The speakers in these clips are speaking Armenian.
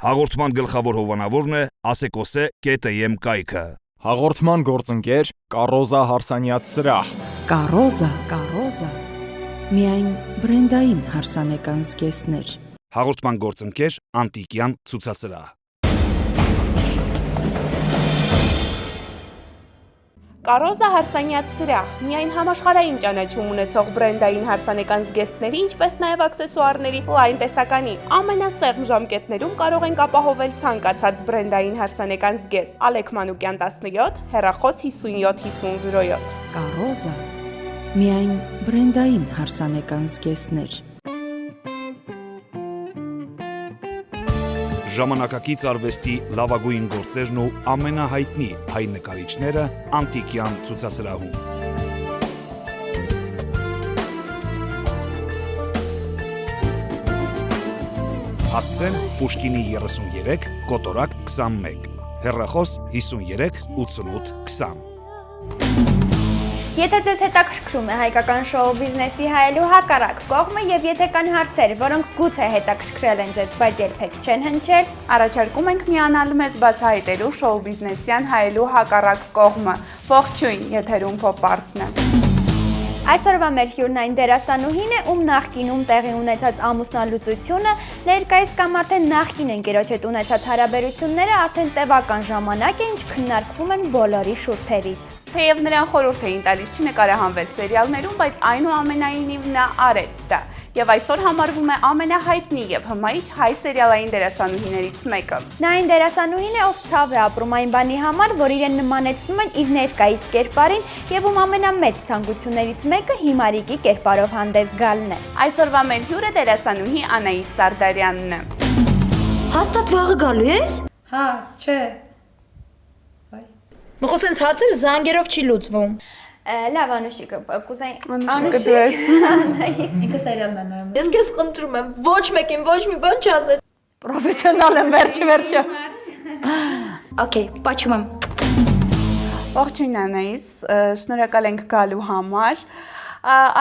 Հաղորդման գլխավոր հովանավորն է Ասեկոսե.am կայքը։ Հաղորդման գործընկեր Կարոզա Հարսանյաց սրահ։ Կարոզա։ Միայն բրենդային հարսանեկան զգեստներ։ Հաղորդման գործընկեր Անտիկյան ցուցասրահ։ Կարոզա Հարսանյաց սրահ միայն համաշխարհային ճանաչում ունեցող բրենդային հարսանեկան զգեստների, ինչպես նաև աքսեսուարների լայն տեսականի ամենասեղմ ժամկետներում կարող ենք ապահովել ցանկացած բրենդային հարսանեկան զգեստ։ Ալեք Մանուկյան 17, հեռախոս 575007։ Կարոզա միայն բրենդային հարսանեկան զգեստներ։ Ժամանակակից արվեստի լավագույն գործերն ու ամենահայտնի հայ նկարիչները Անտիկյան ցուցասրահում։ Հասցեն Պուշկինի 33, Կոտորակ 21, հեռախոս 53 88 20։ Եթե ձեզ հետաքրքրում է հայկական շոու բիզնեսի հայելու հակառակ կողմը եւ եթե կան հարցեր, որոնք գուցե հետաքրքրել են ձեզ, բայց երբեք չեն հնչել, Առաջարկում ենք միանալ մեզ բացահայտելու շոու բիզնեսյան հայելու հակառակ կողմը։ Ողջույն, եթերում Փոփ-արտն է։ այսօրվա մեր հյուրն այն դերասանուհին է, ում նախկինում տեղի ունեցած ամուսնալուծությունը, ներկայիս կամ արդեն նախկին ընկերոջ հետ ունեցած հարաբերությունները արդեն տևական ժամանակ է, ինչ քննարկվում են բոլորի շուրթերից։ Թեև նրան խորհուրդ էին տալիս չնկարահանվել սերիալներում, բայց այնուամենայնիվ նա արեց դա։ Եվ այսօր համարվում է ամենահայտնի եւ հմայիչ հայ սերիալային դերասանուհիներից մեկը։ Նա այն դերասանուհին է, ով ցավ է ապրում այն բանի համար, որ իրեն նմանեցնում են իր ներկայիս կերպարին եւ ում ամենամեծ ցանկություններից մեկը հիմարիկի կերպարով հանդես գալն է։ Այսօրվա մեր հյուրը դերասանուհի Անահիս Սարդարյանն է։ Հաստատ վաղը գալու ես։ Հա, չէ։ Մխոս հենց հարցերը զանգերով չի լուծվում։ Լավ, Անուշիկը, կուզեի Ինքը սերիալն է նայում։ Ես քեզ խնդրում եմ, ոչ մեկին ոչ մի բան չասես։ Պրոֆեսիոնալ եմ վերջը։ Okay, պաչում եմ։ Ողջույն Անահիս, շնորհակալ ենք գալու համար։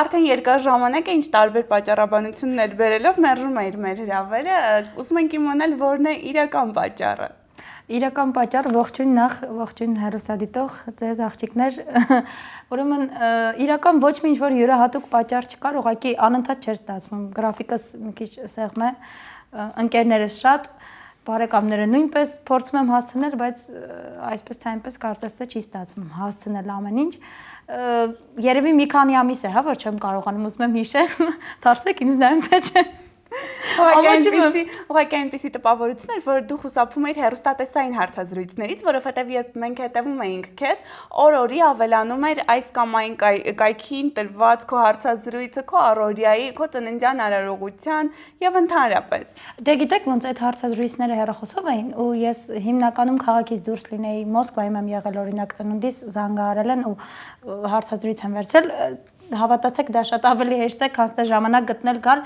Արդեն երկար ժամանակ է ինչ տարբեր պատճառաբանություններ բերելով մերժում է իր մեր հրավերը, ուզում ենք իմանալ որն է իրական պատճառը։ Իրական պատճառ ողջույն հեռուստադիտող ձեզ աղջիկներ, ուրեմն իրական ոչ մի ինչ-որ յուրահատուկ պատճառ չկար, ուղղակի անընդհատ չէր ստացվում, գրաֆիկս մի քիչ սեղմ է, ընկերներս շատ, բարեկամները նույնպես փորձում եմ հասցնել, բայց այսպես թե այնպես կարծես թե չի ստացվում հասցնել ամեն ինչ, երևի մի քանի ամիս է, հա, որ չեմ կարողանում, ուզում եմ հիշեմ, դարսեք ինձ նայում թե չէ։ Ուղղակի այնպիսի տպավորություն էր, որ դու խուսափում էիր հեռուստատեսային հարցազրույցներից, որովհետև երբ մենք հետևում էինք քեզ, օր-օրի ավելանում էր այս կամ այն կայքին տրված քո հարցազրույցը, քո առօրյայի, քո ծննդյան արարողության եւ ընդհանրապես։ Դե գիտեք, ոնց այդ հարցազրույցները հեռախոսով էին ու ես հիմնականում քաղաքից դուրս լինեի, Մոսկվայում եմ եղել օրինակ ծնունդիս զանգահարել են ու հարցազրույց եմ վերցրել, հավատացեք դա շատ ավելի հեշտ է, քան թե ժամանակ գտնել գալ,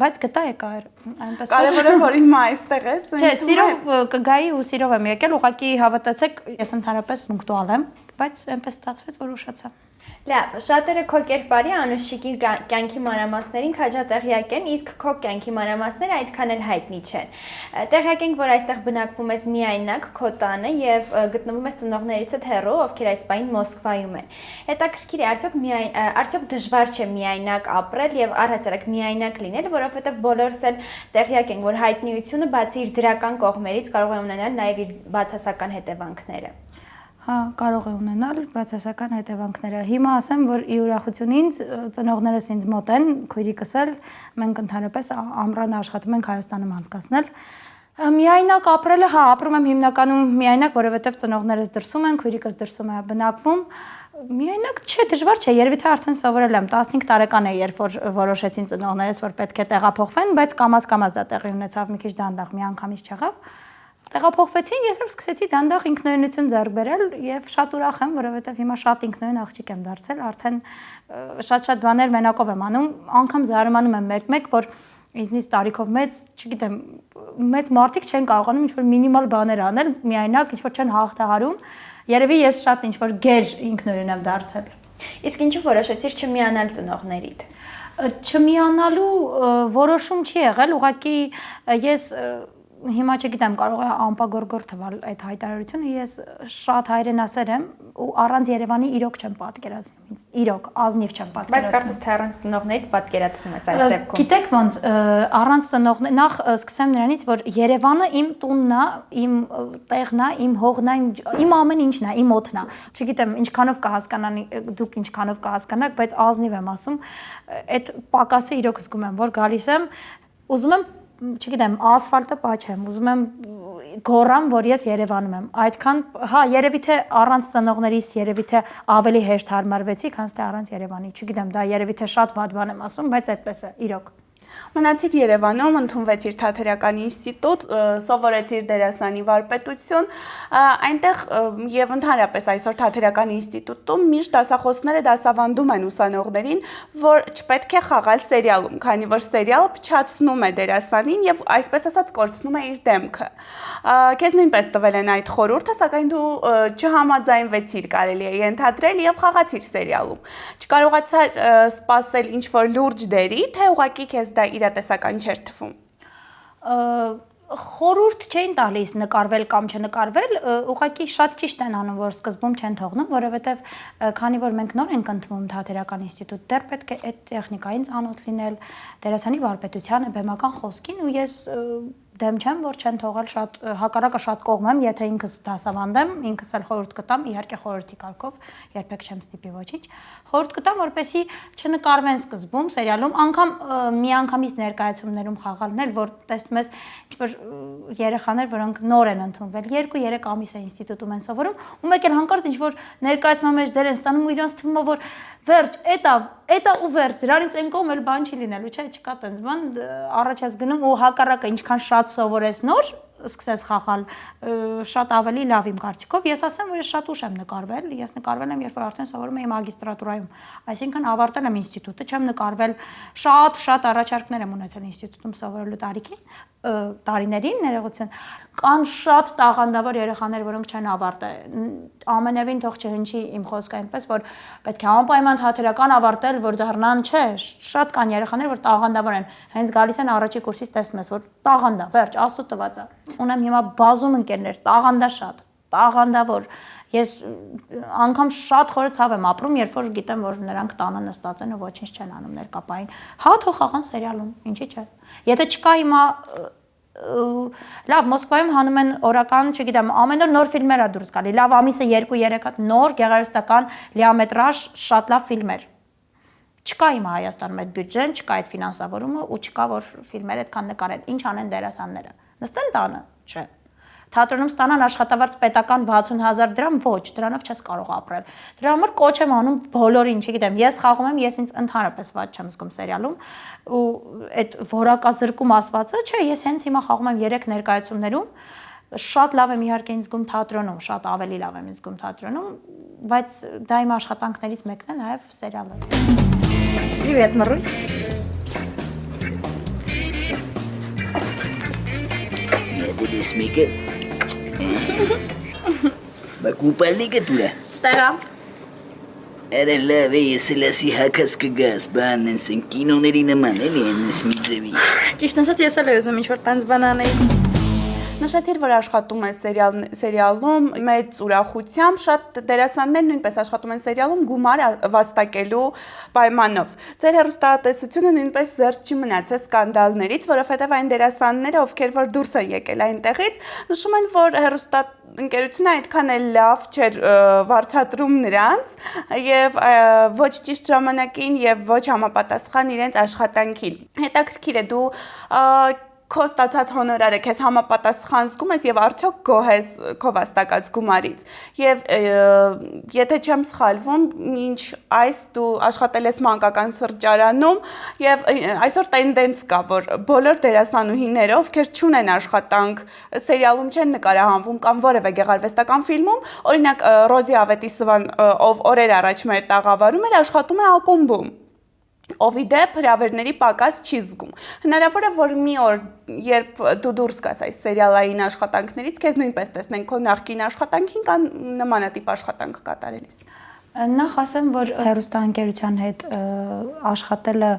բայց գտա եկար այնպես։ Կարևորը որ հիմա այստեղ ես։ Չէ, սիրով կգայի ու սիրով եմ եկել, ուղղակի հավատացեք, ես ընդհանրապես պունկտուալ եմ, բայց այնպես ստացվեց, որ ուշացա։ Լավ, շատերը քո կերպարի Անուշիկի կյանքի մանրամասներին քաջատեղյակ են, իսկ քո կյանքի մանրամասները այդքան էլ հայտնի չեն։ Տեղյակ ենք, որ այստեղ բնակվում ես միայնակ քո տանը եւ գտնվում ես ծնողներիցդ հեռու, ովքեր այս պահին Մոսկվայում են։ Հետաքրքիր է, արդյոք դժվար չէ միայնակ ապրել եւ առհասարակ միայնակ լինել, որովհետեւ բոլորս էլ տեղյակ ենք, որ հայտնիությունը բացի իր դրական կողմերից կարող է ունենալ նաեւ իր բացասական հետևանքները։ Հա, կարող է ունենալ բացասական հետևանքները։ Հիմա ասեմ, որ ի ուրախություն ինձ ծնողներս ինձ մոտ են, քույրիկս էլ, մենք ընդհանրապես ամռան աշխատում ենք Հայաստանում անցկացնել։ Միայնակ ապրելը, հա, ապրում եմ հիմնականում միայնակ, որովհետև ծնողներս դրսում են, քույրիկս դրսում է բնակվում։ Միայնակ չէ, դժվար չէ, երևի թե արդեն սովորել եմ, 15 տարեկան է, երբ որ որոշեցին ծնողներս, որ պետք է տեղափոխվեն, բայց կամաց-կամաց դա տեղի ունեցավ, մի քիչ դանդաղ, միանգամից չեղավ։ Տեղափոխվեցին, ես էլ սկսեցի դանդաղ ինքնուրույնություն ձեռք բերել եւ շատ ուրախ եմ, որովհետեւ հիմա շատ ինքնուրույն աղջիկ եմ դարձել, արդեն շատ բաներ մենակով եմ անում, անգամ զարմանում եմ մեկ-մեկ, որ ինձնից տարիքով մեծ, չգիտեմ, մեծ մարդիկ չեն կարողանում ինչ-որ մինիմալ բաներ անել, միայնակ ինչ-որ չեն հաղթահարում, երևի ես շատ ինչ-որ գեր ինքնուրույն եմ դարձել։ Իսկ ինչու որոշեցիր չմիանալ ծնողներիդ։ Չմիանալու որոշում չի եղել, ուղղակի ես հիմա չգիտեմ, կարող է ամպագորգոր թվալ այդ հայտարարությունը, ես շատ հայրենասեր եմ ու առանց Երևանի իրոք չեմ պատկերացնում ինձ, իրոք, ազնիվ չեմ Բայց պատկերացնում։ կարծես թե առանց ծնողների պատկերացնում ես այս դեպքում։ Գիտեք ոնց, առանց ծնողների, նախ սկսեմ նրանից, որ Երևանը իմ տունն է, իմ տեղն է, իմ հողն է, իմ ամեն ինչն է, իմ օդն է։ Չգիտեմ, ինչքանով դուք ինչքանով կհասկանաք, բայց ազնիվ եմ ասում, այդ պակասը իրոք զգում եմ, որ գալիս եմ, ուզում եմ չգիտեմ, ասֆալտը պաչեմ, ուզում եմ գոռամ, որ ես Երևանում եմ։ Այդքան, հա, երևի թե առանց ծնողներիս երևի թե ավելի հեշտ հարմարվեցի, քան թե առանց Երևանի։ Չգիտեմ, դա երևի թե շատ վատ բան եմ ասում, բայց այդպես է, իրոք։ Մնացիր Երևանում, ընդունվեցիր Թատերական ինստիտուտ, սովորեցիր դերասանի վարպետություն, այնտեղ եւ ընդհանրապես այսօր Թատերական ինստիտուտում միշտ դասախոսները դասավանդում են ուսանողներին, որ չպետք է խաղալ սերիալում, քանի որ սերիալը փչացնում է դերասանին եւ այսպես ասած կորցնում է իր դեմքը։ Քեզ նույնպես տվել են այդ խորհուրդը, սակայն դու չհամաձայնվեցիր, կարելի է ենթադրել եւ խաղացիր սերիալում։ Չկարողացար սպասել ինչ որ լուրջ դերի, թե ուղղակի քեզ դա իրատեսական չէր թվում։ Խորհուրդ չէին տալիս նկարվել կամ չնկարվել, ուղղակի շատ ճիշտ են անում, որ սկզբում չեն թողնում, որովհետև քանի որ մենք նոր ենք ընդվում Թատերական ինստիտուտ, դեռ պետք է այդ տեխնիկային ծանոթ լինել, դերասանի վարպետությանը, բեմական խոսքին ու ես դեմ չեմ, որ չեն թողել շատ հակառակը շատ կողմ եմ, եթե ինքս դասավանդեմ, ինքս էլ խորհուրդ կտամ, իհարկե խորհրդի կարգով, երբեք չեմ ստիպի ոչինչ, խորհուրդ կտամ, որպեսզի չնկարվեն սկզբում սերիալում, անգամ միանգամից ներկայացումներում խաղալն էլ, որ տեսնում ես ինչ-որ երեխաներ, որոնք նոր են ընդունվել, 2-3 ամիս է ինստիտուտում են սովորում, ու մեկ էլ հանկարծ ինչ-որ ներկայացման մեջ դեր են ստանում ու իրենց թվում է, որ վերջ, էտա ու վերջ, դրանից այն կողմ էլ բան չի լինելու, չէ, չկա տենց բան, առաջ ես գնում ու հակառակը ինչքան շատ սովորես նոր, սկսես խաղալ, շատ ավելի լավ իմ կարծիքով, ես ասեմ, որ ես շատ ուշ եմ նկարվել, ես նկարվել եմ, երբ որ արդեն սովորում էի մագիստրատուրայում, այսինքն ավարտել եմ ինստիտուտը, չեմ նկարվել, շատ առաջարկներ եմ ունեցել ինստիտուտում սովորելու տարիներին, ներողություն, կան շատ տաղանդավոր երեխաներ, որոնք չեն ավարտել, ամենևին թող չհնչի իմ խոսքը այնպես, որ պետք է անպայման Թատերական ավարտել, որ դառնան, չէ, շատ կան երեխաներ, որ տաղանդավոր են, հենց գալիս են առաջի կուրսից տեսնում ես, որ տաղանդա, վերջ, Աստծո տված է։ Ունեմ հիմա բազում ընկերներ, տաղանդաշատ, տաղանդավոր։ Ես անգամ շատ խորը ցավ եմ ապրում, երբ որ գիտեմ, որ նրանք տանը նստած են ու ոչինչ չեն անում ներկապային։ Հա, թող խաղան սերիալում, ինչի՞ չէ։ Եթե չկա հիմա լավ, Մոսկվայում հանում են օրական, չգիտեմ, ամեն օր նոր ֆիլմեր է դուրս գալի։ Լավ, ամիսը 2-3 հատ նոր գեղարվեստական լիամետրաժ շատ լավ ֆիլմեր։ Չկա հիմա Հայաստանում այդ բյուջեն, չկա այդ ֆինանսավորումը ու չկա որ ֆիլմեր այդքան նկարեն։ Ինչ անեն դերասանները։ Նստեն տանը, չէ։ Թատրոնում ստանան աշխատավարձ պետական 60,000 դրամ, ոչ, դրանով չես կարող ապրել։ Դրա համար կոչ եմ անում բոլորին, չգիտեմ, ես խաղում եմ, ես ինձ ընդհանրապես ված չեմ զգում սերիալում ու այդ որակազրկում ասվածը, չէ, ես հենց հիմա խաղում եմ 3 ներկայացումներում, շատ լավ եմ իհարկե ինձ զգում թատրոնում, շատ ավելի լավ եմ ինձ զգում թատրոնում, բայց դա իմ աշխատանքներից մեկն է, նաև սերիալը։ Привет, Марусь. Буду смекать. Купальника тура. Ստեղա։ Էրելավ է ես էլ ասի հակաս կգաս, բանն սնկինոների նման էլի են սմիձևի։ Ճիշտ ասած ես էլ ուզում ինչ-որ տենց բան անել։ Նշեցիր, որ աշխատում ես սերիալում մեծ ուրախությամբ, շատ դերասաններ նույնպես աշխատում են սերիալում գումար վաստակելու պայմանով։ Ձեր հեռուստատեսությունը նույնպես զերծ չի մնացել սկանդալներից, որովհետև այն դերասանները, ովքեր որ դուրս են եկել այնտեղից, նշում են, որ հեռուստաընկերությունը այդքան էլ լավ չէր վարձատրում նրանց եւ ոչ ճիշտ ժամանակին եւ ոչ համապատասխան իրենց աշխատանքին։ Հետաքրքիր է դու քո ստացած հոնորարը քեզ համապատասխան զգում ես եւ արդյոք գոհ ես քո վաստակած գումարից եւ եթե չեմ սխալվում ինչ այս դու աշխատել ես մանկական սրճարանում եւ այսօր տենդենց կա որ բոլոր դերասանուհիները ովքեր չունեն աշխատանք սերիալում չեն նկարահանվում կամ որևէ գեղարվեստական ֆիլմում օրինակ Ռոզի Ավետիսովան ով օրեր առաջ մեր տաղավարում էր աշխատում է ակումբում ով իդեպ հրավերների պակաս չի զգում։ Հնարավոր է, որ մի օր, երբ դու դուրս գաս այս սերիալային աշխատանքներից, քեզ նույնպես տեսնեն քո նախկին աշխատանքին կամ նմանատիպ աշխատանք կատարելիս։ Նախ ասեմ, որ հեռուստաընկերության հետ աշխատելը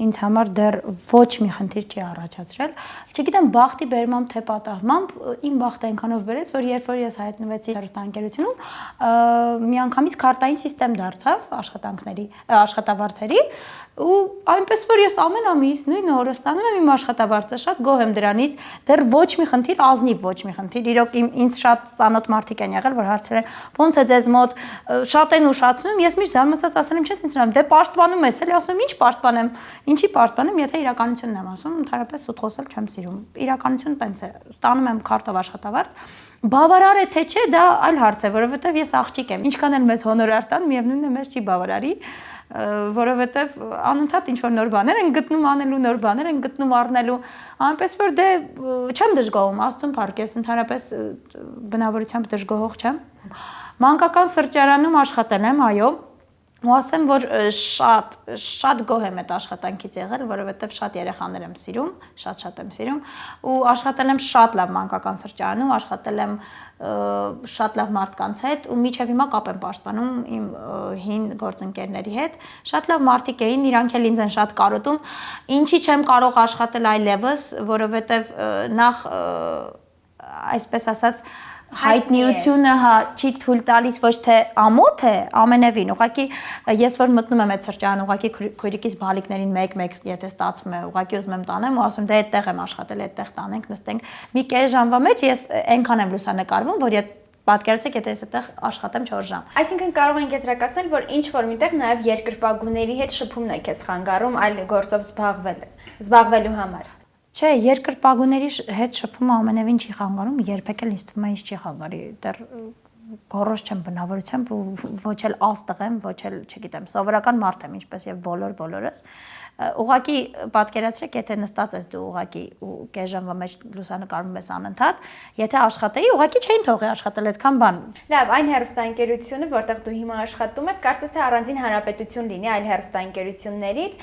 ինձ համար դեռ ոչ մի խնդիր չի առաջացրել։ Չգիտեմ բախտի բերմամբ թե պատահմամբ իմ բախտը այնքանով բերեց, որ երբ որ ես հայտնվեցի հեռուստաընկերությունում, միանգամից քարտային սիստեմ դարձավ աշխատավարձերի ու այնպես որ ես ամեն ամիս նույն օրը ստանում եմ իմ աշխատավարձը, շատ գոհ եմ դրանից, դեռ ոչ մի խնդիր, ազնիվ ոչ մի խնդիր։ Իրոք ինձ շատ ծանոթ մարդիկ են եղել, որ հարցրել են, ո՞նց է ձեզ մոտ, շատ են ուշացնում, ես միշտ զարմացած ասել եմ, չես ինձ նայում, դե պաշտպանում ես, էլի ասում եմ, ինչ պաշտպանեմ, ինչի պաշտպանեմ, եթե իրականությունն եմ ասում, ընդհանրապես սուտ խոսել չեմ սիրում։ Իրականությունը տենց է, ստանում եմ քարտով աշխատավարձ, բավարար է թե չէ, դա այլ հարց է, որովհետև ես աղջիկ եմ, ինչքան էլ մեզ հոնորար տան, միևնույնն է մեզ չի բավարարի, որովհետև անընդհատ ինչ-որ նոր բաներ են գտնում անելու, նոր բաներ են գտնում առնելու, այնպես որ դե չեմ դժգոհում, Աստծուն փառքես, ընդհանրապես բնավորությամբ դժգոհող չեմ։ Մանկական սրճարանում աշխատել եմ, այո, ու ասեմ, որ շատ գոհ եմ այդ աշխատանքից եղել, որովհետև շատ երեխաներ եմ սիրում, շատ եմ սիրում, ու աշխատել եմ շատ լավ մանկական սրճարանում, աշխատել եմ շատ լավ մարդկանց հետ ու մինչև հիմա կապ եմ պաշտպանում իմ հին գործընկերների հետ, շատ լավ մարդիկ էին, իրանք էլ ինձ են շատ կարոտում, ինչի չեմ կարող աշխատել այլևս, որովհետև նախ այսպես ասած հայտնիությունը չի թույլ տալիս ոչ թե ամոթ է ամենևին, ուղղակի ես որ մտնում եմ այդ սրճարան, ուղղակի քույրիկիս բալիկներին մեկ եթե ստացվում է, ուղղակի ուզում եմ տանեմ ու ասում դե այդտեղ եմ աշխատել, այդտեղ տանենք, նստենք մի կես ժամվա մեջ ես այնքան եմ լուսանկարվում, որ պատկերացրեք, եթե ես այդտեղ աշխատեմ 4 ժամ։ Այսինքն կարող ենք եզրակացնել, որ ինչ որ միտեղ նաև երկրպագուների հետ շփումն է քեզ խանգարում այլ գործով զբաղվելու համար։ Չէ, երկրպագուների հետ շփումը ամենևին չի խանգարում, երբեք էլ ինձ թվում է ինձ չի խանգարի, դեռ գորոշ չեմ բնավորությամբ ու ոչ էլ աստղ եմ, ոչ էլ, չգիտեմ, սովորական մարդ եմ, ինչպես եւ բոլորս։ Ուղղակի պատկերացրեք, եթե նստած ես դու ուղղակի ու կես ժամվա մեջ լուսանկարում ես անընդհատ, եթե աշխատեի, ուղղակի չէին թողի աշխատել այդքան բան։ Լավ, այն հեռուստաընկերությունը, որտեղ դու հիմա աշխատում ես, կարծես թե առանձին հանրապետություն լինի այլ հեռուստաընկերություններից,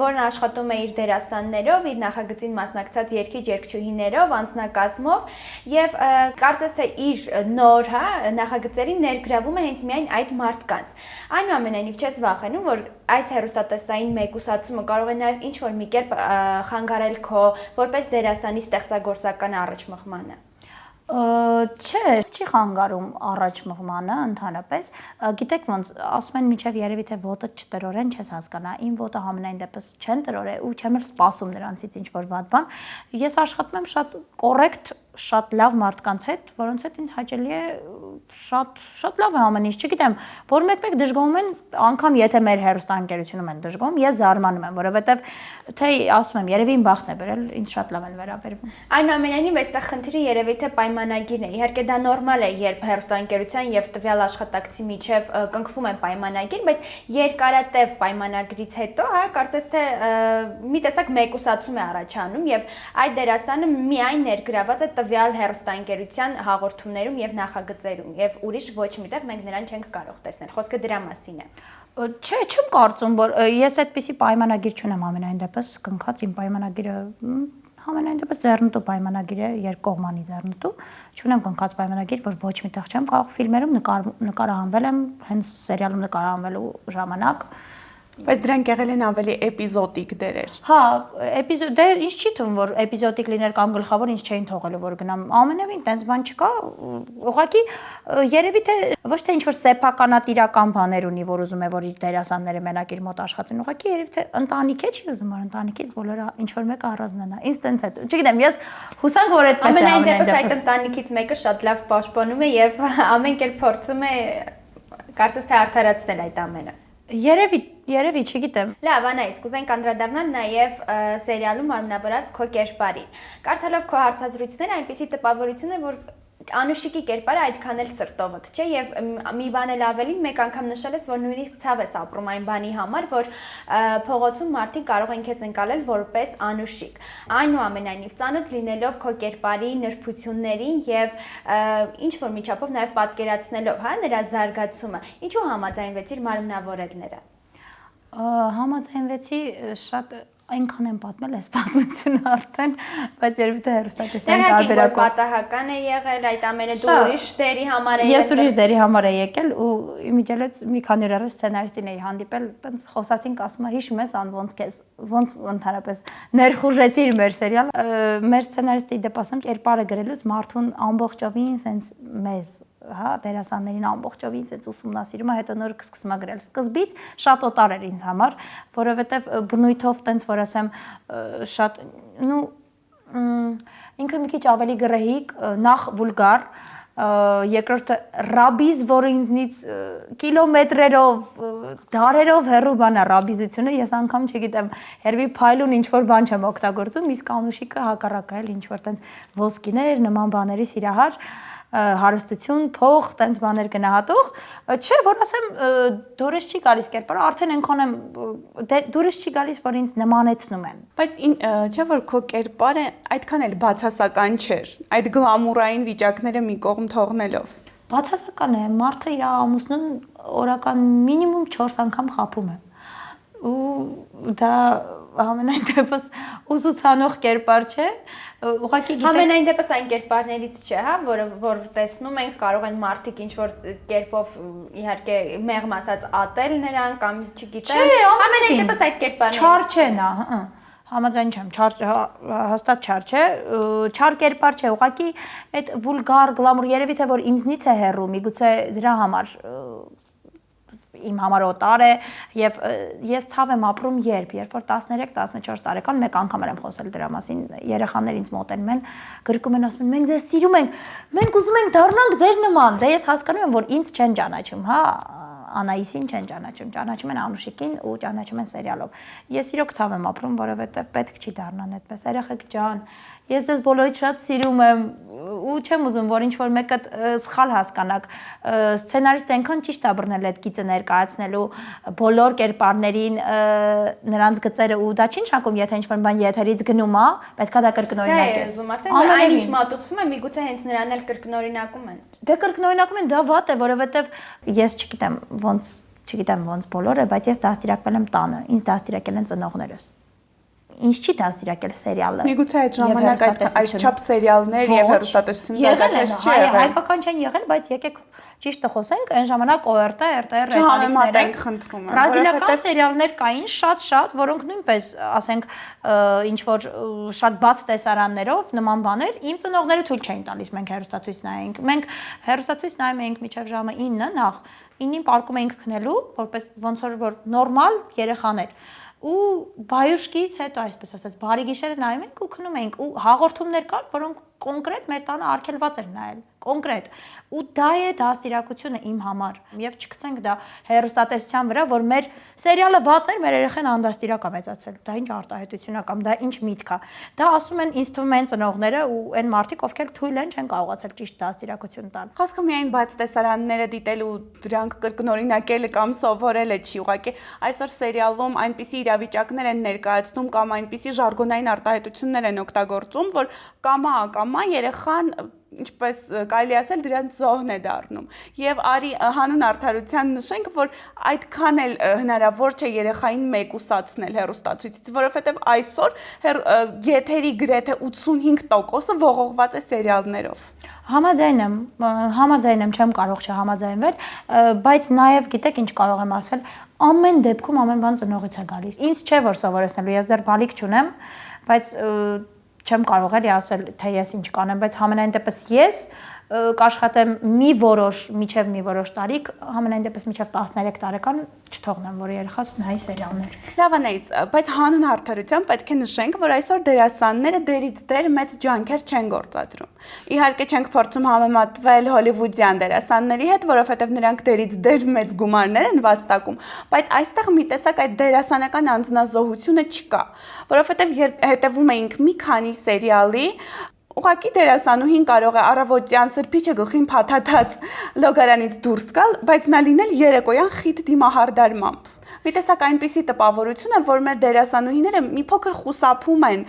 որն աշխատում է իր դերասաններով, իր նախագծին մասնակցած երգիչ-երգչուհիներով, անձնակազմով եւ կարծես թե իր նոր, նախագծերին ներգրավում է հենց միայն այդ մարդկանց։ Այնուամենայնիվ չես վախենում, որ այս հեռուստատեսային մեկուսացումը կարող է նաև ինչ-որ մի կերպ խանգարել քո որպես դերասանի ստեղծագործական առաջմղմանը։ Չէ, չի խանգարում առաջ մղմանը ընդհանրապես, գիտեք ոնց, ասում են մինչև երևի թե ոտը չտրորեն, չես հասկանա, իմ ոտը համենայն դեպս չեն տրորե ու չեմ էլ սպասում նրանցից ինչ-որ վատ բան, ես աշխատում եմ շատ կոռեկտ, շատ լավ մարդկանց հետ, որոնց հետ ինձ հաճելի է շատ լավ է ամեն ինչ, չգիտեմ, որ մեկ-մեկ դժգոհում են, անգամ եթե մեր հեռուստաընկերությունում են դժգոհում, ես զարմանում եմ, որովհետև թե ասում եմ, երևի իմ բախտն է բերել, ինձ շատ լավ են վերաբերվում։ Այնուամենայնիվ, այստեղ խնդիրը երևի թե պայմանագիրն է։ Իհարկե դա նորմալ է, երբ հեռուստաընկերության եւ տվյալ աշխատակցի միջև կնքվում է պայմանագիր, բայց երկարատև պայմանագրից հետո, կարծես թե մի տեսակ մեկուսացում է առաջանում եւ այդ դերասանը միայն ներգրաված է տվյալ հեռուստաընկերության հաղորդումներում եւ նախագծերում եւ ուրիշ ոչ միտեղ մենք նրան չենք կարող տեսնել։ Խոսքը դրա մասին է։ Չէ, չեմ կարծում, որ ես այդպիսի պայմանագիր չունեմ ամենայն դեպս, կնքած իմ պայմանագիրը ամենայն դեպս ձեռնտու պայմանագիր է, երկկողմանի ձեռնտու, չունեմ կնքած պայմանագիր, որ ոչ միտեղ չեմ կարող ֆիլմերում նկարահանվել եմ, հենց սերիալում նկարահանվելու ժամանակ։ Բայց դրանք եղել են ավելի էպիզոդիկ դերեր։ Հա, դե ինչ չի թվում, որ էպիզոդիկ լիներ կամ գլխավոր ինձ չէին թողելու, որ գնամ։ Ամենևին տենց բան չկա, ուղղակի երևի թե ոչ թե ինչ-որ սեփականատիրական բաներ ունի, որ ուզում է, որ իր դերասանները մենակ իր մոտ աշխատեն, ուղղակի երևի թե ընտանիք է, չի ուզում, որ ընտանիքից բոլորը ինչ-որ մեկը առանձնանա։ Ինձ տենց է։ Չգիտեմ, ես հուսանք, որ այդպես է ամենայն դեպս այդ ընտանիքից մեկը շատ լավ պաշտպանում է եւ ամեն կերպ փորձում է կարծես թե արդարացնել այդ ամենը։ Երևի, չգիտեմ։ Լավ, Անահիս, կուզենք անդրադառնալ նաև սերիալում արմնավորած քո կերպարին։ Կարդալով քո հարցազրույցները այնպիսի տպավորություն է, որ Անուշիկի կերպարը այդքան էլ սրտովդ չէ եւ մի բան էլ ավելին մեկ անգամ նշել ես, որ նույնիսկ ցավ ես ապրում այն բանի համար, որ փողոցում մարդիկ կարող են քեզ ընկալել որպես Անուշիկ։ Այնուամենայնիվ ծանոթ լինելով քո կերպարի նրբություններին եւ ինչ որ միջափով նաեւ պատկերացնելով, նրա զարգացումը, ինչու համաձայնվեցիր մարմնավորել նրա։ Համաձայնվեցի շատ այնքան եմ պատմել այս պատմությունը արդեն, բայց երևի թե հերոստատեսային Տեղակին որ տարբերակով պատահական է եղել, այդ ամենը դու ուրիշ դերի համար է Ես ուրիշ դերի համար եմ եկել ու իմիջիալից մի քանի օր առաջ սցենարիստին էի հանդիպել, տենց խոսացինք, ասում է հիշում ես ան ոնց ընդհանրապես ներխուժեցիր մեր սերիալը։ Մեր սցենարիստի դեպասում կերպարը գրելուց մարդուն ամբողջովին սենց մեզ հա դերասաններին ամբողջովին sense ուսումնասիրում է հետո նոր սկսում է գրել սկզբից շատ օտար էր ինձ համար որովհետև բնույթով տենց որ ասեմ շատ նու ինքը մի քիչ ավելի գրեհիկ նախ վուլգար երկրորդը ռաբիզ որը ինձնից կիլոմետրերով դարերով հեռու բան է ռաբիզությունը ես անգամ չգիտեմ հերվի փայլուն ինչ որ բան չեմ օգտագործում իսկ անուշիկը հակառակը էլ ինչ որ տենց ոսկիներ նման բաների սիրահար հարստություն, փող, տենց բաներ գնահատող, չէ, որ ասեմ դուրս չի գալիս կերպարը, արդեն այնքան եմ դուրս չի գալիս, որ ինձ նմանեցնում են։ Բայց չէ որ քո կերպարը այդքան էլ բացասական չէր, այդ գլամուրային վիճակները մի կողմ թողնելով։ Բացասական է, մարդը իր ամուսնուն օրական մինիմում 4 անգամ խաբում է։ Ու դա ամենայն դեպս ուսուցանող կերպար չէ, ուղղակի գիտեք ամենայն դեպս այն կերպարներից չէ, հա, որ տեսնում ենք կարող են մարդիկ ինչ որ կերպով իհարկե մեղմ ասած ատել նրան կամ չգիտեմ, ամենայն դեպս այդ կերպարներից չար չէ նա, համաձայն չեմ, հաստատ չար չէ, չար կերպար չէ, ուղղակի այդ վուլգար գլամուր երևի թե որ ինձնից է հեռու, միգուցե դրա համար իմ համար օտար է եւ ես ցավ եմ ապրում երբ որ 13-14 տարեկան մեկ անգամ եմ խոսել դրա մասին երեխաներ ինձ մոտենում են գրկում են ասում են մենք ձեզ սիրում ենք մենք ուզում ենք դառնանք ձեր նման դե ես հասկանում եմ որ ինձ չեն ճանաչում հա Անայիսին չեն ճանաչում են Անուշիկին ու ճանաչում են սերիալով ես իրոք ցավ եմ ապրում որովհետեւ պետք չի դառնան այդպես երեխեք ջան ես ձեզ բոլորիդ շատ սիրում եմ ու չեմ ուզում որ ինչ որ մեկը սխալ հասկանաք սցենարիստը այնքան ճիշտ է բռնել այդ գիծը ներկայացնելու բոլոր կերպարներին նրանց գծերը ու դա չի նշանակում եթե ինչ որ բան եթերից գնում է պետքա դա կրկնօրինակես ուզում ասեմ որ այն ինչ մատուցվում է միգուցե հենց նրան էլ կրկնօրինակում են դե կրկնօրինակում են դա վատ է որովհետև ես չգիտեմ ոնց բոլորը բայց ես դաստիարակվել եմ տանը ինձ դաստիարակել են ծնողներս Ինչ չի դաստիարակել սերիալը։ Միգուցե այդ ժամանակ այդ չափ սերիալներ եւ հեռուստատեսություն զարգացած չի եղել։ Հայկական չեն եղել, բայց եկեք ճիշտը խոսենք, այն ժամանակ ORT, RTR համեմատենք խնդրում եմ։ Բրազիլիական սերիալներ կային շատ, որոնք նույնպես, ասենք, ինչ որ շատ բաց տեսարաններով նման բաներ իմ ծնողները թույլ չէին տալիս մենք հեռուստացույց նայենք։ Մենք հեռուստացույց նայում էինք մինչև ժամը 9 նախ 9-ին պարկում էինք քնելու, որպես ոնց որ նորմալ երեխաներ։ Ու բայուշկից հետո այսպես ասած բարի գիշերը նայում ենք ու քնում ենք ու հաղորդումներ կար, որոնք կոնկրետ մեր տանը արգելված էր նայել, կոնկրետ։ Ու դա է դաստիարակությունը իմ համար։ Եվ չգցենք դա հեռուստատեսության վրա, որ մեր սերիալը վատն էր, մեր երեխան անդաստիրակ է մեծացել։ Դա ինչ արտահայտություն է կամ դա ինչ միտք է։ Դա ասում են ինձ թվում է ծնողները ու այն մարդիկ, ովքեր թույլ են չեն կարողացել ճիշտ դաստիարակություն տալ։ Խոսքը միայն բաց տեսարանները դիտել ու դրանք կրկնօրինակել կամ սովորելը չի, ուղղակի այսօր սերիալում այնպիսի իրավիճակներ են ներկայացնում կամ այնպիսի ժարգոնային արտահայտություններ են օգտագործում, որ կամա երեխան ինչպես կարելի ասել դրանց զոհն է դառնում եւ արի հանուն արդարության նշենք որ այդքան էլ հնարավոր չէ երեխային մեկուսացնել հեռուստացույցից որովհետեւ այսօր եթերի գրեթե 85%-ը ողողված է սերիալներով Համաձայն եմ չեմ կարող չհամաձայնվել բայց նաեւ գիտեք ինչ կարող եմ ասել ամեն դեպքում ամեն բան ծնողից է գալիս ինձ չէ որ սովորեցնելու ես դեռ բալիկ չունեմ բայց չեմ կարող էլի ասել թե ես ինչ կանեմ, բայց համենայն դեպս ես կաշխատեմ միջև մի որոշ տարիք, համենայն դեպս միջև 13 տարեկան չթողնեմ, որ երեխաս նայի սերիալներ։ Լավ անեիս, բայց հանուն արդարության պետք է նշենք, որ այսօր դերասանները դերից դեր մեծ ջանքեր չեն գործադրում։ Իհարկե չենք փորձում համեմատվել հոլիվուդյան դերասանների հետ, որովհետև նրանք դերից դեր մեծ գումարներ են վաստակում, բայց այստեղ մի տեսակ այդ դերասանական անձնազոհությունը չկա, որովհետև երբ հետևում էինք մի քանի սերիալի Ուղղակի դերասանուհին կարող է առավոտյան սրբիչը գլխին փաթաթած լոգարանից դուրս գալ, բայց նա լինել երեկոյան խիտ դիմահարդարմամբ։ Մի տեսակ այնպիսի տպավորություն է, որ մեր դերասանուհիները մի փոքր խուսափում են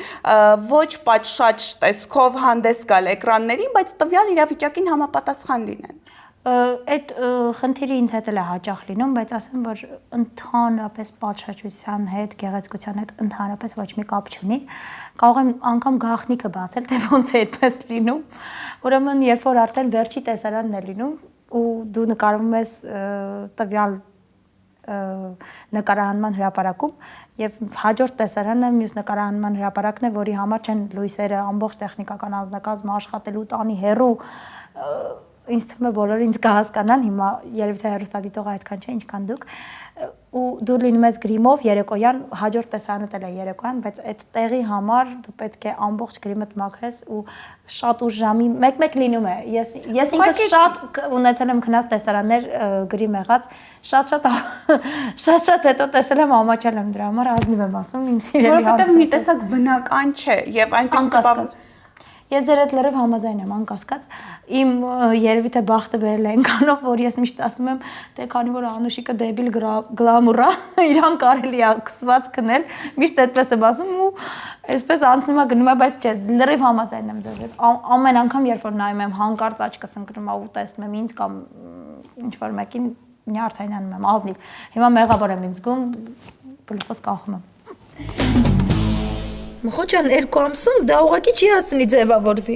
ոչ պատշաճ տեսքով հանդես գալ էկրաններին, բայց տվյալ իրավիճակին համապատասխան լինեն։ Այդ խնդիրը ինձ հետ էլ է հաճախ լինում, բայց ասեմ, որ ընդհանրապես պատշաճության հետ, գեղեցկության հետ ընդհանրապես ոչ մի կապ չունի։ Կարող եմ անգամ գաղտնիքը բացել, թե ոնց է այդպես լինում։ Ուրեմն, երբ որ արդեն վերջի տեսարանն է լինում ու դու նկարվում ես տվյալ նկարահանման հրապարակում եւ հաջորդ տեսարանը մյուս նկարահանման հրապարակն է, որի համար չեն լույսերը, ամբողջ տեխնիկական անձնակազմը աշխատելու տանի հեռու, ինձ թվում է բոլորը ինձ կհասկանան, հիմա երևի թե հեռուստադիտողը այդքան չէ, ինչքան դուք, ու դու լինում ես գրիմով երեկոյան, հաջորդ տեսարանը էլ է երեկոյան, բայց այդ տեղի համար դու պետք է ամբողջ գրիմդ մաքրես ու շատ ուշ ժամի 1-1 լինում է։ Ես ինքս շատ ունեցել եմ քնած տեսարաններ գրիմ եղած, շատ հետո տեսել եմ ամաչել եմ դրա համար, ազնիվ եմ ասում, իմ սիրելի հարցը։ Որովհետև մի տեսակ բնական չէ եւ այնպես Ես ձեր հետ լրիվ համաձայն եմ, անկասկած։ Իմ երևի թե բախտը բերել է այնքանով, որ ես միշտ ասում եմ, թե քանի որ Անուշիկը դեբիլ գլամուր է, իրան կարելի է կսված քնել, միշտ այդպես եմ ասում ու այսպես անցնում է գնում է, բայց չէ, լրիվ համաձայն եմ ձեր հետ։ Ամեն անգամ երբ որ նայում եմ հանկարծ աչքս ընկնում է ու տեսնում եմ ինձ կամ ինչ որ մեկին նյարդայնանում եմ, ազնիվ։ Հիմա մեղավոր եմ ինձ զգում, գլուխս կախում եմ։ Մխոջան 2 ամսում դա ուղղակի չի հասցնի ձևավորվի։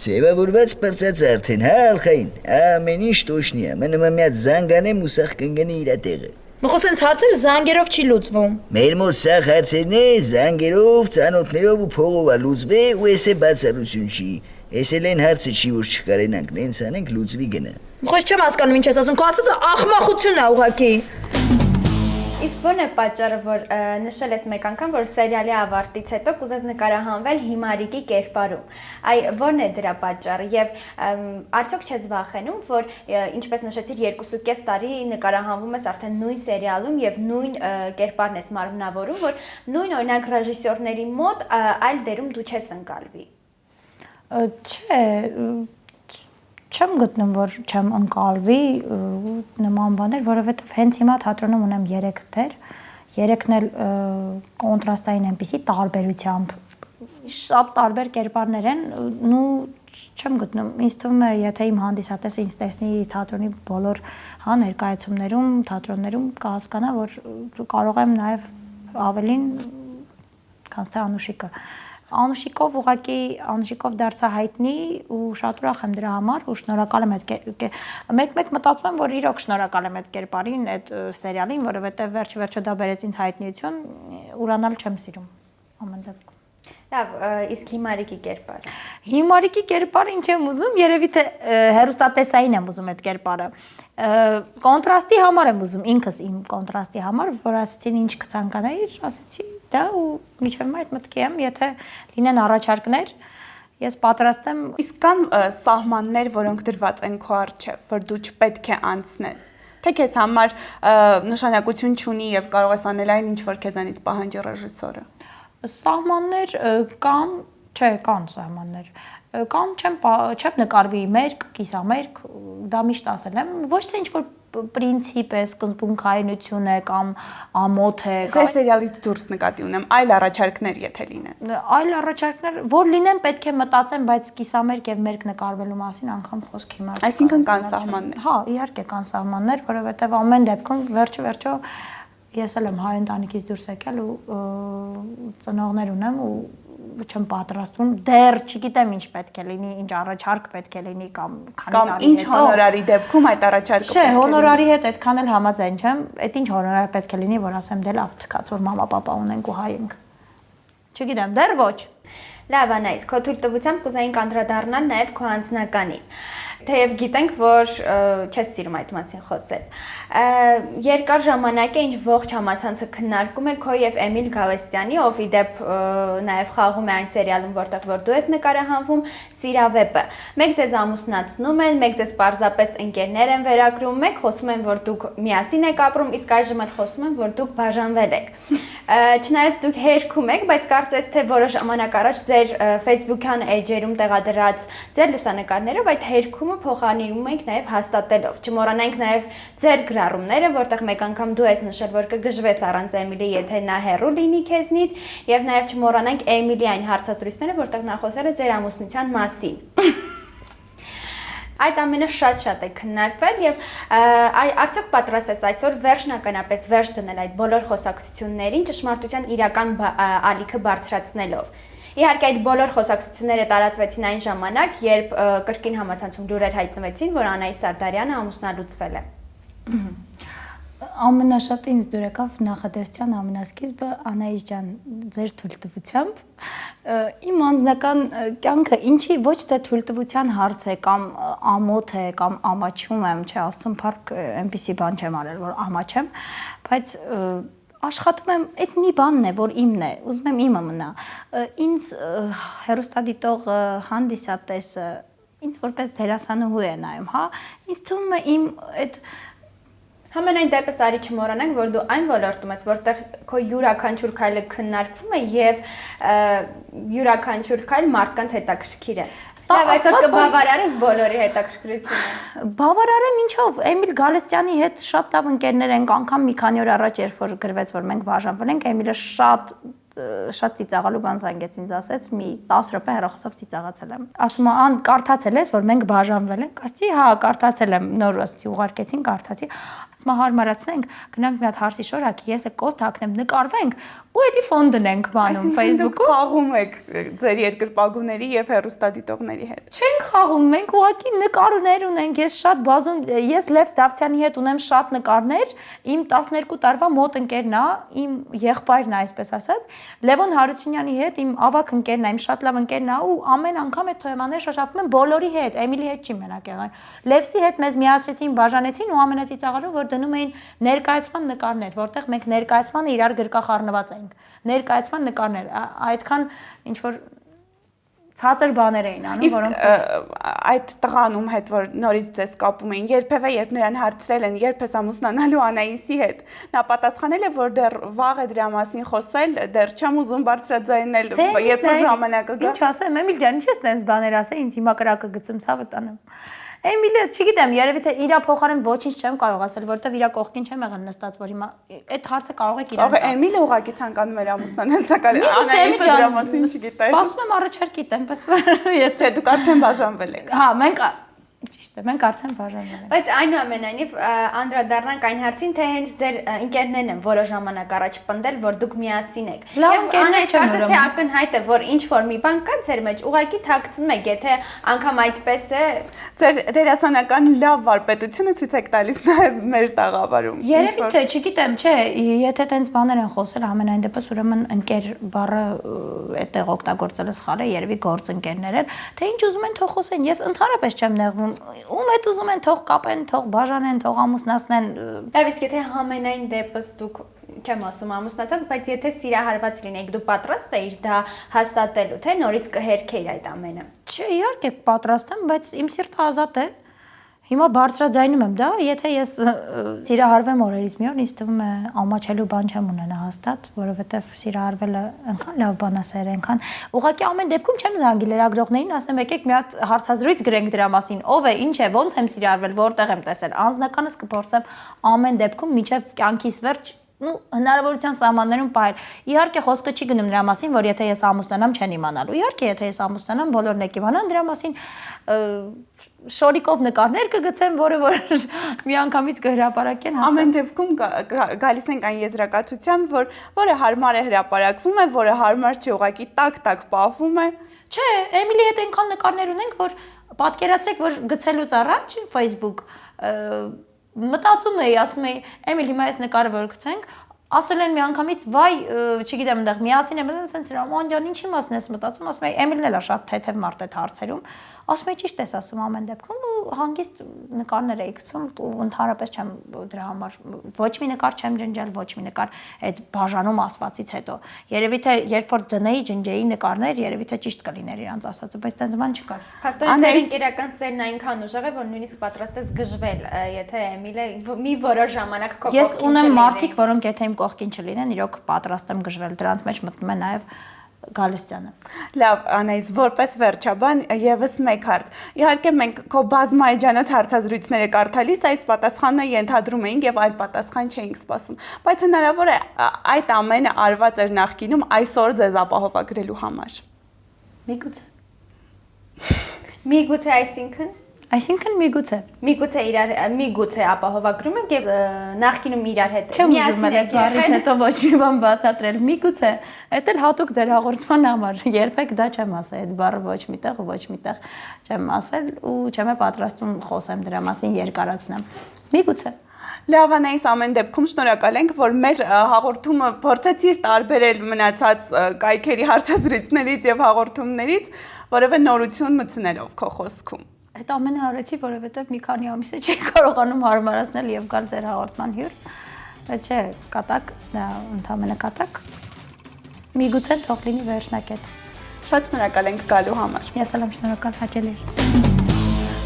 Ձևավորված պրծած արդեն, հա ալխային, ամեն ինչ տոշնի է, մնում եմ միատ զանգանեմ ու սաղ կնգնի իրա տեղը։ Մխոս հենց հարցերը զանգերով չի լուծվում։ Մեր մոտ սաղ հարցերն է, զանգերով, ծանոթներով ու փողով է լուծվե ու ես է բացառություն չի։ Ես էլ են հարցը չի, որ չկարենանք, նենց անենք լուծվի գնա։ Մխոս չեմ հասկանում ինչ ես ասում, քո ասածը ախմախություն է ուղղակի։ Իսկ ո՞րն է պատճառը, որ նշել ես մեկ անգամ, որ սերիալի ավարտից հետո կուզես նկարահանվել Հիմարիկի կերպարում։ Այ ո՞րն է դրա պատճառը եւ արդյոք չես վախենում, որ ինչպես նշեցիր 2.5 տարի նկարահանվում ես արդեն նույն սերիալում եւ նույն կերպարն ես մարմնավորում, որ նույն օրինակ ռեժիսորների մոտ այլ դերում դու չես ընկալվի։ Չէ, չեմ գտնում, որ չեմ ընկալվի նման բաներ, որովհետև հենց հիմա թատրոնում ունեմ 3 դեր, 3-ն էլ կոնտրաստային այնպիսի տարբերությամբ, շատ տարբեր կերպարներ են, ու չեմ գտնում, ինձ թվում է, եթե իմ հանդիսատեսը ինձ տեսնի թատրոնի բոլոր ներկայացումներում, թատրոններում կհասկանա, որ կարող եմ նաև ավելին, քան թե Անուշիկը։ Անուշիկով դարձա հայտնի ու շատ ուրախ եմ դրա համար ու շնորհակալ եմ այդ մեկ մտածում եմ, որ իրոք շնորհակալ եմ այդ կերպարին, այդ սերիալին, որովհետև վերջը դա բերեց ինձ հայտնիություն, ուրանալ չեմ սիրում ամեն դեպքում։ Լավ, իսկ Հիմարիկի կերպարը։ Հիմարիկի կերպարը ինչ եմ ուզում, երևի թե հեռուստատեսային եմ ուզում այդ կերպարը։ Կոնտրաստի համար եմ ուզում, ինքս իմ կոնտրաստի համար, որ ասեցին ինչ կցանկանայիր, ասեցի դա ու միջև այդ մտքի եմ, եթե լինեն առաջարկներ, ես պատրաստ եմ։ Իսկ կան սահմաններ, որոնք դրված են քո առջև, որ դու չպետք է անցնես։ Թե քեզ համար նշանակություն չունի եւ կարող ես անել այն, ինչ որ քեզանից պահանջի ռեժիսորը։ Սահմաններ կան, չէ, կան սահմաններ, կան չեմ նկարվի մերկ, կիսամերկ, դա միշտ ասել եմ, ոչ թե ինչ-որ պրինցիպ է, սկզբունքայնություն է կամ ամոթ է։ Ձեր սերիալից դուրս նկատի ունեմ, այլ առաջարկներ եթե լինեն։ Այլ առաջարկներ, որ լինեն պետք է մտածեմ, բայց կիսամերկ եւ մերկ նկարվելու մասին անգամ խոսք հիմա։ Այսինքն կան սահմաններ։ Հա, իհարկե կան սահմաններ, որովհետեւ ամեն դեպքում վերջը ես էլ եմ հայ ընտանիքից դուրս եկել ու ծնողներ ունեմ ու չեմ պատրաստվում, դեռ չգիտեմ ինչ պետք է լինի, ինչ առաջարկ պետք է լինի կամ քանի տարի հետո։ Կամ ինչ հոնորարի դեպքում այդ առաջարկը պետք է լինի։ Չէ, հոնորարի հետ այդքան էլ համաձայն չեմ, այդ ինչ հոնորար պետք է լինի, որ ասեմ դե լավ, թքած որ մամա պապա ունենք ու հայ ենք։ Չգիտեմ, դեռ ոչ։ Լավ, Անայիս, քո թույլտվությամբ կուզեինք անդրադառնալ նաև քո անձնականին։ Թեև գիտենք, որ չես սիրում այդ մասին խոսել։ Երկար ժամանակ է ինչ ողջ համացանցը քննարկում է քո եւ Էմիլ Գալստյանի, ով ի դեպ նաև խաղում է այն սերիալում, որտեղ որ դու ես նկարահանվում, Սիրավեպը։ Մեկ ձեզ ամուսնացնում են, մեկ ձեզ պարզապես ընկերներ են վերագրում, մեկ խոսում են, որ դուք միասին եք ապրում, իսկ այժմ էլ խոսում են, որ դուք բաժանվել եք։ Չնայած դուք հերքում եք, բայց կարծես թե որոշ ժամանակ առաջ ձեր Facebook-յան էջերում տեղադրած ձեր լուսանկարներով այդ հերքումը փոխանցում եք նաև հաստատելով։ Չմոռանանք նաև ձեր գրառումները, որտեղ մեկ անգամ դու ես նշել, որ կգժվես առանց Էմիլի, եթե նա հեռու լինի քեզնից, եւ նաև չմոռանանք Էմիլի այն հարցազրույցները, որտեղ նա խոսել է ձեր ամուսնության մասին։ Այդ ամենը շատ է քննարկվել եւ արդյոք պատրաստ ես այսօր վերջնականապես վերջ դնել այդ բոլոր խոսակցություններին ճշմարտության իրական ալիքը բարձրացնելով։ Իհարկե այդ բոլոր խոսակցությունները տարածվեցին այն ժամանակ, երբ կրկին համացանցում լուրեր հայտնվեցին, որ Անահիս Սարդարյանը ամուսնալուծվել է։ Ամենաշատը ինձ դուր եկավ նախադասության ամենասկիզբը Անահիս ջան, ձեր թույլտվությամբ իմ անձնական կյանքը ինչի ոչ թե թույլտվության հարց է կամ ամոթ է կամ ամաչում եմ, չէ, Աստծուն փառք այնպիսի բան չեմ արել, որ ամաչեմ, բայց աշխատում եմ, այդ մի բանն է, որ իմն է, ուզում եմ իմը մնա։ Ինձ հեռուստադիտող հանդիսատեսը ինձ որպես դերասանուհու է նայում, հա, ինձ թվում է իմ այդ Համենայն դեպս արի չմոռանանք, որ դու այն ոլորտում ես, որտեղ քո յուրաքանչյուր քայլը քննարկվում է եւ յուրաքանչյուր քայլ մարդկանց հետաքրքիր է։ Լավ, այսօր կբավարարես բոլորի հետաքրքրությունը։ Բավարարեմ ինչով։ Էմիլ Գալստյանի հետ շատ լավ ընկերներ ենք, անգամ մի քանի օր առաջ երբ որ գրվեց, որ մենք բաժանվել ենք, Էմիլը շատ ծիծաղալու բան զանգեց ինձ ասեց, մի 10 րոպե հեռախոսով ծիծաղացել եմ։ Ասում է, «Ան, կարդացել ես, որ մենք բաժանվել ենք»։ Ասեցի, «Հա, կարդացել եմ»։ Նոր ասեցի, ուղարկեցին, կարդացի։ Ասում է, «Հարմարացնենք, գնանք մի հատ հարսի շորակի, ես կոստ հագնեմ, նկարվենք ու էդի ֆոն դնենք բանում Facebook-ում»։ Խաղում եք ձեր երկրպագուների եւ հեռուստադիտողների հետ։ Չենք խաղում, մենք ուղղակի նկարներ ունենք։ Ես շատ բազում, ես Լև Ստավցյանի հետ ունեմ շատ նկարներ։ Իմ 12 տարվա մոտ ընկերն է, իմ եղբայրն է, այսպես ասած։ Լևոն Հարությունյանի հետ իմ ավակ ընկերն է, իմ շատ լավ ընկերն է ու ամեն անգամ այդ թեմաները շոշափում են բոլորի հետ, Էմիլի հետ չի մենակ եղան։ Լևսի հետ մեզ միացրեցին, բաժանեցին ու ամենածիծաղալուն որ դնում էին ներկայացման նկարներ, որտեղ մենք ներկայացմանը իրար գրկախառնված էինք։ Ներկայացման նկարներ, այդքան ինչ որ ցածր բաներ էին անում, որոնք այդ տղանում հետ որ նորից ձեզ կապում էին, երբևէ երբ նրան հարցրել են, երբ ես ամուսնանալու Անահիսի հետ, նա պատասխանել է, որ դեռ վաղ է դրա մասին խոսել, դեռ չեմ ուզում բարձրաձայնել, երբ որ ժամանակը գա։ Ինչ ասեմ, Էմիլ ջան, ինչ ես տենց բաներ ասել, ինձ հիմա կրակը գցում ցավը տանեմ։ Էմիլը, չգիտեմ, երևի թե իրա փոխարեն ոչինչ չեմ կարող ասել, որովհետև իրա կողքին չեմ եղել նստած, որ հիմա այդ հարցը կարող եք իրան։ Էմիլը ուղղակի ցանկանում էր ամուսնանալ, սակայն Անահիսը դրա մասին չգիտեր։ Սպասում եմ առաջարկի տեմպես, եթե Չէ, դուք արդեն բաժանվել եք։ Հա, մենք ճիշտ է, մենք արդեն բաժանվել ենք։ Բայց այնուամենայնիվ անդրադառնանք այն հարցին, թե հենց ձեր ընկերներն են որոշ ժամանակ առաջ պնդել, որ դուք միասին եք։ Եվ Անահիս կարծես թե ակնհայտ է, որ ինչ որ մի բան կա ձեր մեջ, ուղղակի թաքցնում եք, եթե անգամ այդպես է։ Ձեր դերասանական լավ վարպետությունը ցույց եք տալիս նաև մեր տաղավարում։ Երևի թե, չգիտեմ, չէ, եթե տենց բաներ են խոսել, ամենայն դեպս ուրեմն ընկեր բառը այդտեղ օգտագործելը սխալ է, երևի գործընկերներ են, թե ինչ ուզում են թող խոսեն, ես ընդհանրապես չեմ նեղվում, ում հետ ուզում են թող կապեն, թող բաժանեն, թող ամուսնացնեն։ Լավ, իսկ եթե համենայն դեպս դուք չեմ ասում ամուսնացած, բայց եթե սիրահարված լինեիք, դու պատրաստ էիր դա հաստատելու, թե նորից կհերքեիր այդ ամենը։ Չէ, իհարկե պատրաստ եմ, բայց իմ սիրտը ազատ է։ Հիմա բարձրաձայնում եմ դա, եթե ես սիրահարվեմ օրերից մի օր, ինձ թվում է ամաչելու բան չեմ ունենա հաստատ, որովհետև սիրահարվելը այնքան լավ բան է սեր, այնքան ուղղակի ամեն դեպքում չեմ զանգի լրագրողներին, ասեմ եկեք մի հատ հարցազրույց գրենք դրա մասին, ով է, ինչ է, ոնց եմ սիրահարվել, որտեղ եմ տեսել, անձնականս կփորձեմ ամեն դեպքում մինչև կյանքիս վերջ հնարավորության սահմաններում պահել։ Իհարկե խոսքը չի գնում դրա մասին, որ եթե ես ամուսնանամ չեն իմանալու։ Իհարկե, եթե ես ամուսնանամ, բոլորն եք իմանան դրա մասին շորիկով նկարներ կգցեմ, որը միանգամից կհրապարակեն հաստատ։ Ամեն դեպքում գալիս ենք այն եզրակացության, որը հարմար է հրապարակվում է, որը հարմար չի, ուղղակի տակ պահվում է։ Չէ, Էմիլի հետ այնքան նկարներ ունենք, որ պատկերացրեք, որ գցելուց առաջ Facebook մտածում էի, ասում էի, Էմիլ, հիմա այս նկարը որ գցենք, ասել են մի անգամից, վայ, չգիտեմ, այնտեղ միասին եմ, ասենց Ռաման ջան, ինչի մասն ես մտածում, ասում էի, Էմիլն էլ է շատ թեթև մարդ այդ հարցերում, ասում էի, ճիշտ ես ասում ամեն դեպքում ու հանգիստ նկարներ էի գցում ու ընդհանրապես չեմ դրա համար ոչ մի նկար չեմ ջնջել, ոչ մի նկար այդ բաժանում ասվածից հետո։ Երևի թե երբ որ դնեի ջնջեի նկարներ, երևի թե ճիշտ կլիներ իրանց ասածը, բայց տենց բան չկար։ Հաստատ ձեր ընկերական սերն այնքան ուժեղ է, որ նույնիսկ պատրաստ ես գժվել, եթե Էմիլը մի որոշ ժամանակ քո կողքին Ես ունեմ մարդիկ, որոնք եթե իմ կողքին չլինեն, իրոք պատրաստ եմ գժվել, դրանց մեջ մտնում է նաև Գալստյանը։ Լավ, Անահիս, որպես վերջաբան եւս մեկ հարց։ Իհարկե մենք քո բազմայջանոց հարցազրույցները կարդալիս այս պատասխանը ենթադրում էինք եւ այլ պատասխան չէինք սպասում, բայց հնարավոր է այդ ամենը արված էր նախկինում այսօր ձեզ ապահովագրելու համար։ Միգուցե։ Միգուցե այսինքն Այսինքն միգուցե ապահովագրում եք եւ նախկինում իրար հետ չեմ ուզում այդ բառից հետո ոչ մի բան բացատրել։ Միգուցե, դա էլ հատուկ ձեր հաղորդման համար։ Երբեք դա չեմ ասել, այդ բառը ոչ միտեղ չեմ ասել ու չեմ պատրաստում խոսեմ դրա մասին երկարացնեմ։ Միգուցե Լավ, անայս ամեն դեպքում շնորհակալ ենք, որ մեր հաղորդումը փորձեցիր տարբերել մնացած կայքերի հարցազրույցներից եւ հաղորդումներից, որևէ նորություն մտցնելով քո խոսքում։ Այդ ամենը արեցի, որովհետեւ մի քանի ամիս է չի կարողանում հարմարացնել եւ գալ ձեր հաղորդման հյուր։ Բայց չէ, կատակ, դա ընդհանրապես կատակ։ Միգուցե թող լինի վերջնակետ։ Շատ շնորհակալ ենք գալու համար։ Ես էլ եմ շնորհակալ, հաճելի էր։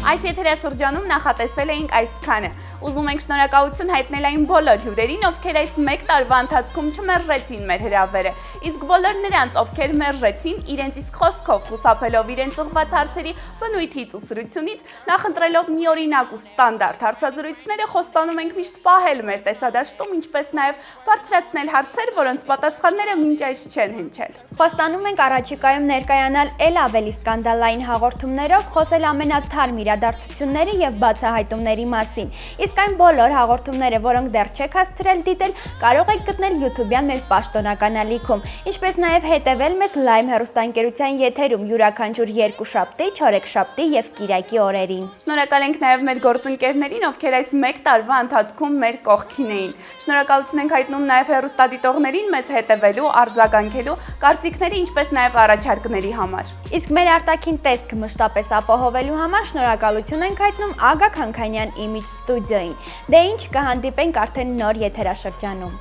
Այս եթերաշրջանում նախատեսել էինք այսքանը։ Ուզում ենք շնորհակալություն հայտնել այն բոլոր հյուրերին, ովքեր այս 1 տարվա ընթացքում չմերժեցին մեր հրավերը, իսկ բոլոր նրանց, ովքեր մերժեցին, իրենց իսկ խոսքով խուսափելով իրենց ուղղված հարցերի բնույթից ու սրությունից, նախընտրելով միօրինակ ու ստանդարտ հարցազրույցները, խոստանում ենք միշտ պահել մեր տեսադաշտում, ինչպես նաև բարձրացնել հարցեր, որոնց պատասխանները մինչ այս չեն հնչել։ Խոստանում ենք առաջիկայում ներկայանալ ել ավելի սկանդալային հաղորդումներով, խոսել ամենաթարմ իրադարձությունների եւ բացահայտումների մասին։ Իսկ այն բոլոր հաղորդումները, որոնք դեռ չեք հասցրել դիտել, կարող եք գտնել YouTube-յան մեր պաշտոնական ալիքում, ինչպես նաև հետևել մեզ Lime հեռուստաընկերության եթերում յուրաքանչյուր երկուշաբթի, չորեքշաբթի եւ կիրակի օրերին։ Շնորհակալ ենք նաև մեր գործընկերներին, ովքեր այս 1 տարվա ընթացքում մեր կողքին էին։ Շնորհակալություն ենք հայտնում նաև հեռուստադիտողներին մեզ հետևելու, արձագանքելու, կարծիքների, ինչպես նաև առաջարկների համար։ Իսկ մեր արտաքին տեսքը մշտապես ապահովելու համար շնորհակալություն ենք հայտնում Ագագ Հանքանյան Image Studio-ին։ Դե ինչ, կհանդիպենք արդեն նոր եթերաշրջանում։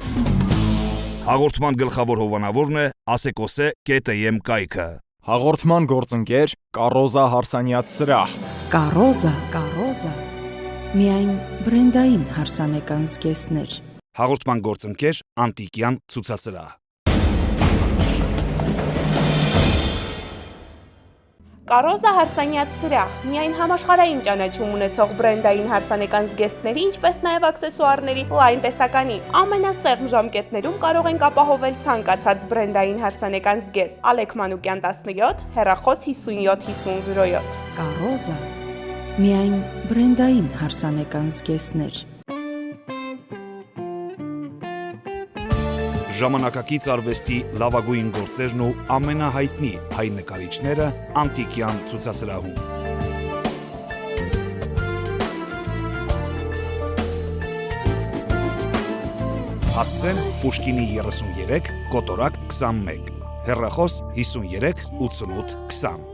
Հաղորդման գլխավոր հովանավորն է asecose.am կայքը։ Հաղորդման գործընկեր Կարոզա Հարսանյաց սրահ։ Կարոզա։ Միայն բրենդային հարսանեկան զգեստներ։ Հաղորդման գործընկեր Անտիկյան ցուցասրահ։ Կարոզա Հարսանյաց սրահ միայն համաշխարհային ճանաչում ունեցող բրենդային հարսանեկան զգեստների, ինչպես նաև աքսեսուարների լայն տեսականի ամենասեղմ ժամկետներում կարող ենք ապահովել ցանկացած բրենդային հարսանեկան զգեստ։ Ալեք Մանուկյան 17, հեռախոս 575007։ Կարոզա։ Միայն բրենդային հարսանեկան զգեստներ։ Ժամանակակից արվեստի լավագույն գործերն ու ամենահայտնի հայ նկարիչները Անտիկյան ցուցասրահում։ Հասցեն Պուշկինի 33, Կոտորակ 21, հեռախոս 53 88 20։